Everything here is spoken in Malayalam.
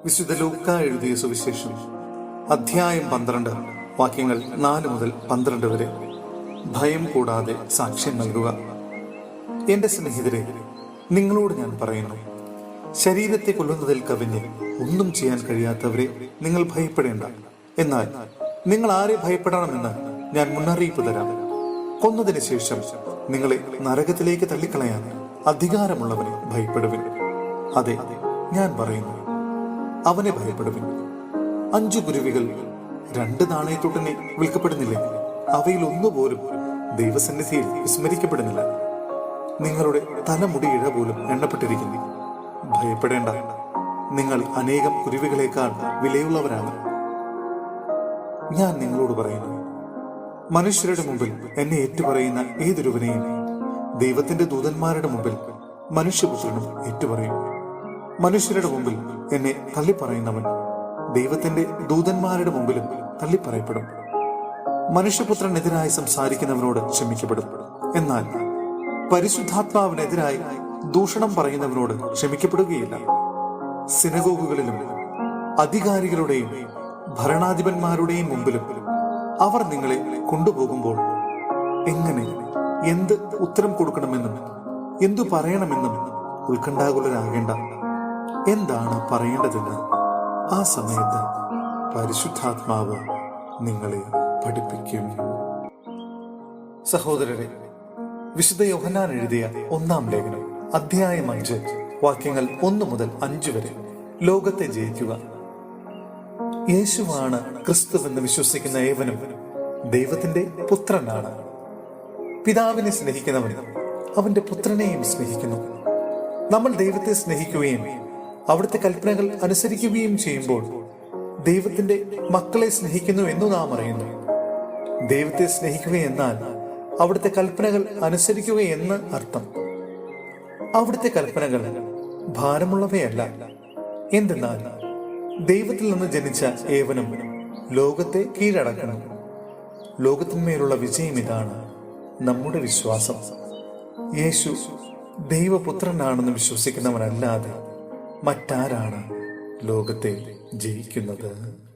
വിശുദ്ധ ലൂക്കാ എഴുതിയ സുവിശേഷം അധ്യായം 12 വാക്യങ്ങൾ 4 മുതൽ 12 വരെ. ഭയം കൂടാതെ സാക്ഷ്യം നൽകുക. എന്റെ സ്നേഹിതരെ, നിങ്ങളോട് ഞാൻ പറയുന്നു, ശരീരത്തെ കൊല്ലുന്നതിൽ കവിഞ്ഞ് ഒന്നും ചെയ്യാൻ കഴിയാത്തവരെ നിങ്ങൾ ഭയപ്പെടേണ്ട. എന്നാൽ നിങ്ങൾ ആരെ ഭയപ്പെടണമെന്ന് ഞാൻ മുന്നറിയിപ്പ് തരാം. കൊന്നതിന് ശേഷം നിങ്ങളെ നരകത്തിലേക്ക് തള്ളിക്കളയാൻ അധികാരമുള്ളവനെ ഭയപ്പെടുവിൻ. അതെ, ഞാൻ പറയുന്നു, അവനെ ഭയപ്പെടുവിൻ. 5 കുരുവികൾ 2 നാണയത്തുട്ടിനെ വിൽക്കപ്പെടുന്നില്ലേ? അവയിൽ ഒന്നുപോലും ദൈവസന്നിധിയിൽ വിസ്മരിക്കപ്പെടുന്നില്ല. നിങ്ങളുടെ തലമുടി ഇഴ പോലും എണ്ണപ്പെട്ടിരിക്കുന്നു. ഭയപ്പെടേണ്ട, നിങ്ങൾ അനേകം കുരുവികളെക്കാൾ വിലയുള്ളവരാണ്. ഞാൻ നിങ്ങളോട് പറയുന്നു, മനുഷ്യരുടെ മുമ്പിൽ എന്നെ ഏറ്റുപറയുന്ന ഏതൊരുവനെയും ദൈവത്തിന്റെ ദൂതന്മാരുടെ മുമ്പിൽ മനുഷ്യപുത്രനും ഏറ്റുപറയും. മനുഷ്യരുടെ മുമ്പിൽ എന്നെ തള്ളിപ്പറയുന്നവൻ ദൈവത്തിന്റെ ദൂതന്മാരുടെ മുമ്പിലും തള്ളിപ്പറയപ്പെടും. മനുഷ്യപുത്രനെതിരായി സംസാരിക്കുന്നവനോട് ക്ഷമിക്കപ്പെടും. എന്നാൽ പരിശുദ്ധാത്മാവിനെതിരായി ദൂഷണം പറയുന്നവനോട് ക്ഷമിക്കപ്പെടുകയില്ല. സിനഗോഗുകളിലും അധികാരികളുടെയും ഭരണാധിപന്മാരുടെയും മുമ്പിലും അവർ നിങ്ങളെ കൊണ്ടുപോകുമ്പോൾ എങ്ങനെ, എന്ത് ഉത്തരം കൊടുക്കണമെന്നും എന്തു പറയണമെന്നും ഉത്കണ്ഠാകുലരാകേണ്ട. എന്താണ് പറയേണ്ടതെന്ന് ആ സമയത്ത് പരിശുദ്ധാത്മാവ് നിങ്ങളെ പഠിപ്പിക്കും. സഹോദരരെ, വിശുദ്ധ യോഹന്നാൻ എഴുതിയ 1-ാം ലേഖനം അധ്യായം 5 വാക്യങ്ങൾ 1 മുതൽ 5 വരെ. ലോകത്തെ ജയിക്കുക. യേശുവാണ് ക്രിസ്തുവെന്ന് വിശ്വസിക്കുന്ന ഏവനും ദൈവത്തിന്റെ പുത്രനാണ്. പിതാവിനെ സ്നേഹിക്കുന്നവൻ അവന്റെ പുത്രനെയും സ്നേഹിക്കുന്നു. നമ്മൾ ദൈവത്തെ സ്നേഹിക്കുകയും അവിടുത്തെ കൽപ്പനകൾ അനുസരിക്കുകയും ചെയ്യുമ്പോൾ ദൈവത്തിന്റെ മക്കളെ സ്നേഹിക്കുന്നു എന്ന് നാം അറിയുന്നു. ദൈവത്തെ സ്നേഹിക്കുക എന്നാൽ അവിടുത്തെ കൽപ്പനകൾ അനുസരിക്കുക എന്ന് അർത്ഥം. അവിടുത്തെ കൽപ്പനകൾ ഭാരമുള്ളവയല്ല. എന്തെന്നാൽ ദൈവത്തിൽ നിന്ന് ജനിച്ച ഏവനും ലോകത്തെ കീഴടക്കണം. ലോകത്തിന്മേലുള്ള വിജയം ഇതാണ് നമ്മുടെ വിശ്വാസം. യേശു ദൈവപുത്രനാണെന്ന് വിശ്വസിക്കുന്നവനല്ലാതെ മറ്റാരാണ് ലോകത്തെ ജയിക്കുന്നത്?